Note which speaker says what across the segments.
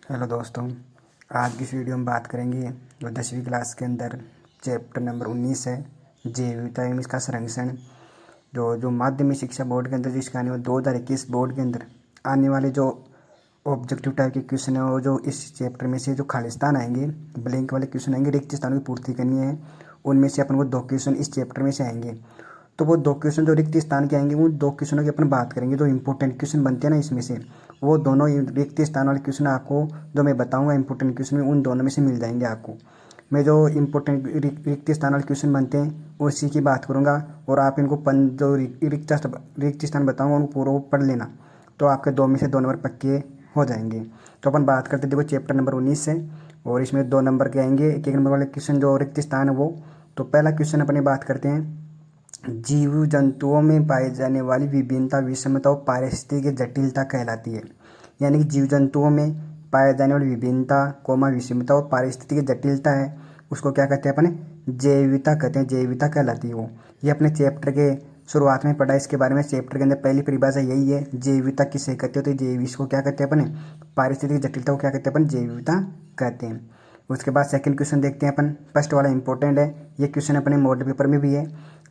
Speaker 1: Hello दोस्तों। आज की इस वीडियो में बात करेंगे जो 10वीं क्लास के अंदर चैप्टर नंबर 19 है, जैव विविधता एवं इसका संरक्षण। जो माध्यमिक शिक्षा बोर्ड के अंदर जो इसका आने वाले 2021 बोर्ड के अंदर आने वाले जो ऑब्जेक्टिव टाइप के क्वेश्चन है, और जो इस चैप्टर में से जो खालिस्तान आएंगे, ब्लैंक वाले क्वेश्चन आएंगे, रिक्त स्थानों की पूर्ति करनी है। उनमें से अपन को 2 क्वेश्चन इस चैप्टर में से आएंगे। तो वो 2 क्वेश्चन जो रिक्त स्थान के आएंगे, उन 2 क्वेश्चनों की अपन बात करेंगे। जो इंपॉर्टेंट क्वेश्चन बनते हैं ना इसमें से, वो दोनों रिक्त स्थान वाले क्वेश्चन आपको जो मैं बताऊंगा इंपॉर्टेंट क्वेश्चन में, उन दोनों में से मिल जाएंगे आपको। मैं जो इंपॉर्टेंट रिक्त स्थान वाले क्वेश्चन बनते हैं उसी की बात करूंगा, और आप इनको जो रिक्त स्थान बताऊंगा उनको पूरा पढ़ लेना, तो आपके 2 में से 2 नंबर पक्के हो जाएंगे। तो अपन बात करते देखो चैप्टर नंबर 19 से, और इसमें 2 नंबर के आएंगे। एक नंबर वाले क्वेश्चन जो रिक्त स्थान है वो, तो पहला क्वेश्चन अपनी बात करते हैं। जीव जंतुओं में पाई जाने वाली विभिन्नता, विषमता और पारिस्थितिक जटिलता कहलाती है। यानी कि जीव जंतुओं में पाए जाने वाली विभिन्नता, विषमता और पारिस्थितिक जटिलता है, उसको क्या कहते हैं अपने? जैविकता कहते हैं। जैविकता कहलाती है वो। ये अपने चैप्टर के शुरुआत में पढ़ा इसके बारे में। चैप्टर के अंदर पहली परिभाषा यही है, जैविकता किसे कहते हो? तो जैव इसको क्या कहते हैं अपने? पारिस्थितिक जटिलता को क्या कहते हैं अपन? जैविकता कहते हैं। उसके बाद सेकंड क्वेश्चन देखते हैं अपन। फर्स्ट वाला इंपॉर्टेंट है, ये क्वेश्चन अपने मॉडल पेपर में भी है,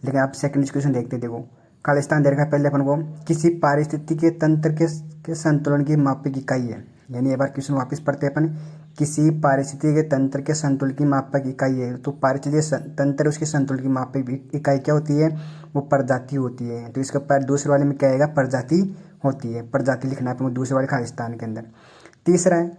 Speaker 1: लेकिन आप सेकंड क्वेश्चन देखते हैं। देखो खालिस्तान दे रखा है पहले अपन को, किसी पारिस्थितिक तंत्र के संतुलन की मापक इकाई है। यानी एक बार क्वेश्चन वापस पढ़ते हैं अपन, किसी पारिस्थितिक तंत्र के संतुलन की मापक इकाई है। तो पारिस्थितिक तंत्र उसके संतुलन की मापक इकाई क्या होती है? वो प्रजाति होती है। तो इसका पर दूसरे वाले में क्या आएगा? प्रजाति होती है। प्रजाति लिखना है अपन को दूसरे वाले खालिस्तान के अंदर। तीसरा है,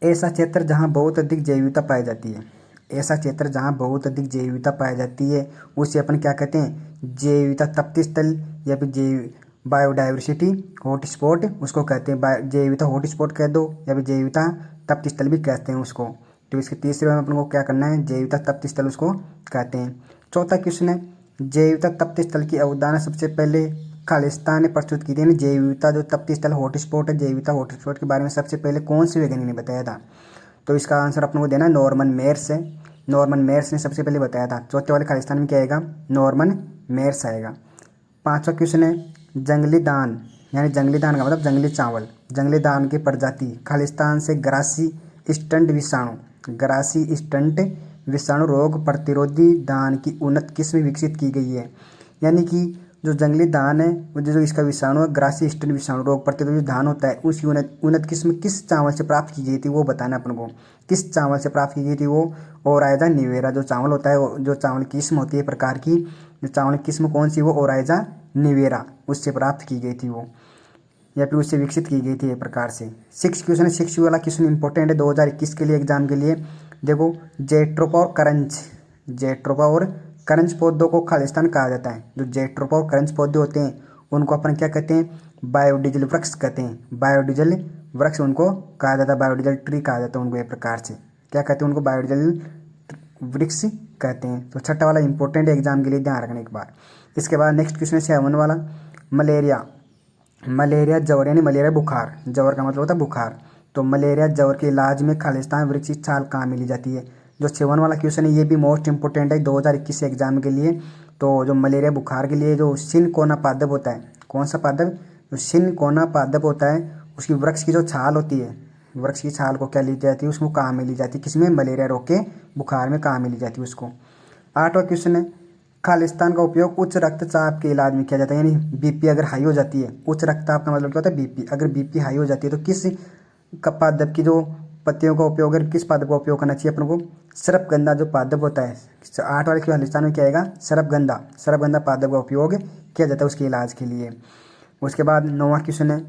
Speaker 1: ऐसा क्षेत्र जहाँ बहुत अधिक जैव विविधता पाई जाती है। ऐसा क्षेत्र जहाँ बहुत अधिक जैव विविधता पाई जाती है उसे अपन क्या कहते हैं? जैव विविधता तप्त स्थल, या फिर जैव बायोडाइवर्सिटी हॉटस्पॉट उसको कहते हैं। जैव विविधता हॉटस्पॉट कह दो, या फिर जैव विविधता तप्त स्थल भी कहते हैं उसको। तो इसके तीसरे में अपन को क्या करना है? जैव विविधता तप्त स्थल उसको कहते हैं। चौथा क्वेश्चन है, जैव विविधता तप्त स्थल की अवधारणा सबसे पहले खालिस्तान ने प्रस्तुत की थी। जैव विविधता जो तप्त स्थल हॉटस्पॉट है, जैव विविधता हॉटस्पॉट के बारे में सबसे पहले कौन से वैज्ञानिक ने बताया था? तो इसका आंसर अपन को देना है नॉर्मन मेयर्स है। नॉर्मन मेयर्स ने सबसे पहले बताया था। चौथे वाले खालिस्तान में क्या आएगा? नॉर्मन मेयर्स आएगा। पांचवा क्वेश्चन है, जंगली दान, यानी जंगली दान का मतलब जंगली चावल, जंगली दान की प्रजाति खालिस्तान से ग्रासी स्टंट विषाणु, ग्रासी स्टंट विषाणु रोग प्रतिरोधी धान की उन्नत किस्म विकसित की गई है। यानी कि जो जंगली धान है, वो जो इसका विषाणु है, ग्रासी स्टंट विषाणु रोग प्रतिरोधी धान होता है, उसकी उन्नत किस्म किस चावल से प्राप्त की गई थी वो बताना अपन को। किस चावल से प्राप्त की गई थी वो? ओराइजा निवेरा जो चावल होता है, जो चावल की किस्म होती है प्रकार की, जो चावल की किस्म कौन सी? वो ओराइजा निवेरा, उससे प्राप्त की गई थी वो, या फिर उससे विकसित की गई थी एक प्रकार से। 6 क्वेश्चन है। 6 वाला क्वेश्चन इंपॉर्टेंट है 2021 के लिए, एग्जाम के लिए। देखो, जेट्रोपा और करंज, जेट्रोपा और करंज पौधों को खालिस्तान कहा जाता है। जो जेट्रोपा और करंज पौधे होते हैं उनको अपन क्या कहते हैं? बायोडीजल वृक्ष कहते हैं। बायोडीजल वृक्ष उनको कहा जाता है, बायोडीजल ट्री कहा जाता है उनको। एक प्रकार से क्या कहते हैं उनको? बायोडीजल वृक्ष कहते हैं। तो छठा वाला इंपॉर्टेंट है एग्जाम के लिए, ध्यान रखना एक बार। इसके बाद नेक्स्ट क्वेश्चन है 7 वाला, मलेरिया। मलेरिया जवर, यानी मलेरिया बुखार, जवर का मतलब होता है बुखार। तो मलेरिया जवर के इलाज में खालिस्तान वृक्ष की छाल कहाँ मिली जाती है? जो 7 वाला क्वेश्चन है ये भी मोस्ट इंपॉर्टेंट है 2021 एग्जाम के लिए। तो जो मलेरिया बुखार के लिए जो सिनकोना पादप होता है, कौन सा पादप? जो सिनकोना पादप होता है, उसकी वृक्ष की जो छाल होती है, वृक्ष की छाल को क्या ली जाती है? उसको कहाँ मिली जाती है? किसमें? मलेरिया रोग के बुखार में कहाँ मिली जाती है उसको। 8वां क्वेश्चन है, खालिस्तान का उपयोग उच्च रक्तचाप के इलाज में किया जाता है। यानी बीपी अगर हाई हो जाती है, उच्च रक्तचाप का मतलब क्या होता है? बीपी। अगर बीपी हाई हो जाती है तो किस पादप की जो पत्तियों का उपयोग है, किस पादप का उपयोग करना चाहिए अपन को? सरपगंधा जो पादप होता है। 8 वाले खालिस्तान में क्या आएगा? सरपगंधा, सरपगंधा पादप का उपयोग किया जाता है उसके इलाज के लिए। उसके बाद 9वां क्वेश्चन है,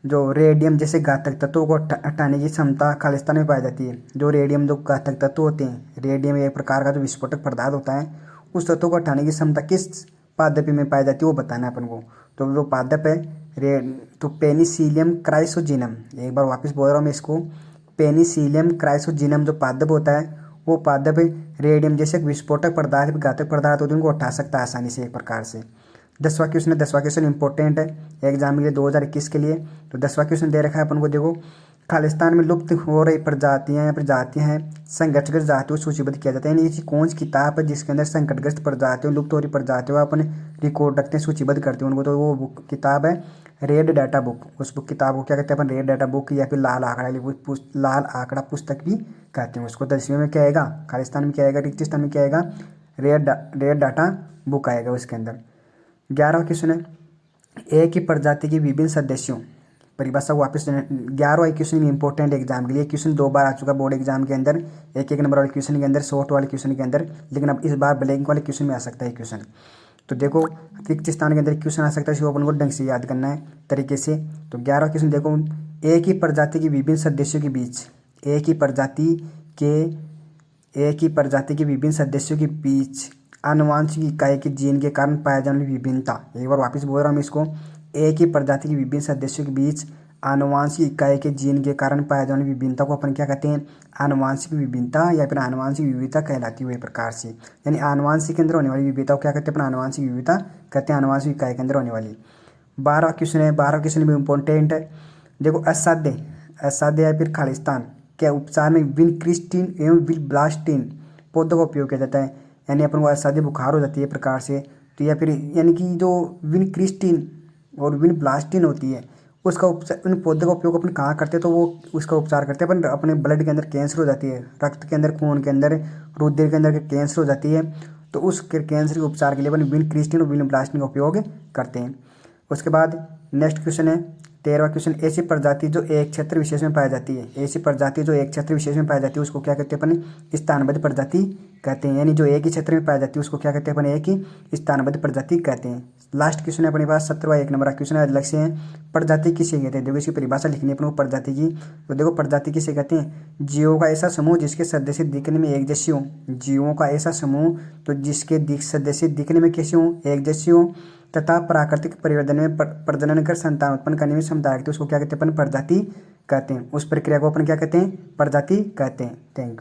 Speaker 1: जो रेडियम जैसे घातक तत्वों को हटाने की क्षमता खालिस्तान में पाई जाती है। जो रेडियम जो घातक तत्व होते हैं, रेडियम एक प्रकार का जो विस्फोटक पदार्थ होता है, उस तत्व को हटाने की क्षमता किस पादप में पाई जाती है वो बताना है अपन को। तो जो पादप है तो पेनिसिलियम क्राइसोजिनम, एक बार वापस बोल रहा हूँ मैं इसको, पेनिसिलियम क्राइसोजिनम जो पादप होता है, वो पादप रेडियम जैसे विस्फोटक पदार्थ, घातक पदार्थ होते हैं, उनको हटा सकता है आसानी से एक प्रकार से। 10वां क्वेश्चन है। 10वां क्वेश्चन इंपॉर्टेंट है एग्जाम के लिए 2021 के लिए। तो 10वां क्वेश्चन दे रखा है अपन को, देखो, खालिस्तान में लुप्त हो रही प्रजातियां या प्रजातियां हैं संकटग्रस्त जातियों को सूचीबद्ध किया जाता है। यानी ये कौन सी किताब है जिसके अंदर संकटग्रस्त प्रजातियों लुप्त हो रही प्रजातियों का अपने रिकॉर्ड रखते हैं, सूचीबद्ध करते हैं उनको, तो वो बुक किताब है रेड डाटा बुक। उस बुक किताब को क्या कहते हैं अपन, रेड डाटा बुक या फिर लाल आंकड़ा लाल आंकड़ा पुस्तक भी कहते हैं उसको। 10वीं में क्या आएगा, खालिस्तान में क्या आएगा, रिक्तिस्तान में क्या आएगा, रेड डाटा बुक आएगा उसके अंदर। 11वां क्वेश्चन है, एक ही प्रजाति के विभिन्न सदस्यों परिभाषा वापस 11वां क्वेश्चन भी इंपॉर्टेंट एग्जाम के लिए। क्वेश्चन 2 बार आ चुका बोर्ड एग्जाम के अंदर, एक नंबर वाले क्वेश्चन के अंदर, शॉर्ट वाले क्वेश्चन के अंदर, लेकिन अब इस बार ब्लैंक वाले क्वेश्चन में आ सकता है क्वेश्चन। तो देखो रिक्त स्थान के अंदर क्वेश्चन आ सकता है, इसको अपन को ढंग से याद करना है तरीके से। तो 11वां क्वेश्चन देखो, एक ही प्रजाति के विभिन्न सदस्यों के बीच, एक ही प्रजाति के विभिन्न सदस्यों के बीच आनुवंशिक इकाई के जीन के कारण पाए जाने वाली विभिन्नता। एक बार वापस बोल रहा हूँ इसको, एक ही प्रजाति के विभिन्न सदस्यों के बीच आनुवंशिक इकाई के जीन के कारण पाए जाने वाली विभिन्नता को अपन क्या कहते हैं, आनुवंशिक विभिन्नता या फिर आनुवंशिक विविधता कहलाती है। प्रकार से यानी आनुवंशिक के अंदर होने वाली विविधता को क्या कहते हैं अपन, आनुवंशिक विविधता कहते हैं, आनुवंशिक इकाई के अंदर होने वाली। 12वां क्वेश्चन है, 12वां क्वेश्चन भी इंपॉर्टेंट है। देखो असाध्य या फिर खालिस्तान के उपचार में विनक्रिस्टिन एवं विलब्लास्टिन पौधों का उपयोग किया जाता है। यानी अपन को असाध्य बुखार हो जाती है प्रकार से, तो या फिर यानी कि जो विनक्रिस्टिन और विनब्लास्टिन होती है उसका उपचार, उन पौधों का उपयोग अपन कहाँ करते हैं, तो वो उसका उपचार करते हैं अपन अपने ब्लड के अंदर कैंसर हो जाती है, रक्त के अंदर, खून के अंदर, रुधिर के अंदर कैंसर हो जाती है, तो उस कैंसर के उपचार के लिए अपन विनक्रिस्टिन और विनब्लास्टिन का उपयोग करते हैं। उसके बाद नेक्स्ट क्वेश्चन है 13वां क्वेश्चन, ऐसी प्रजाति जो एक क्षेत्र विशेष में पाई जाती है, ऐसी प्रजाति जो एक क्षेत्र विशेष में पाई जाती है उसको क्या कहते हैं अपन, स्थानबद्ध प्रजाति कहते हैं। यानी जो एक ही क्षेत्र में पाई जाती है उसको क्या कहते हैं अपन, एक ही स्थानबद्ध प्रजाति कहते हैं। लास्ट क्वेश्चन है अपने पास 17वां 1 नंबर का क्वेश्चन है, लक्ष्य है प्रजाति किसे कहते हैं। देखो इसकी परिभाषा लिखनी है अपन को प्रजाति की। तो देखो प्रजाति किसे कहते हैं, जीवों का ऐसा समूह जिसके सदस्य दिखने में एक जैसे हों, जीवों का ऐसा समूह तो जिसके सदस्य दिखने में कैसे हों, एक जैसे हों, तथा प्राकृतिक परिवर्तन में प्रजनन कर संतान उत्पन्न करने में क्षमता रखते हैं, उसको क्या कहते हैं अपन, प्रजाति कहते हैं। उस प्रक्रिया को अपन क्या कहते हैं, प्रजाति कहते हैं। Thank you.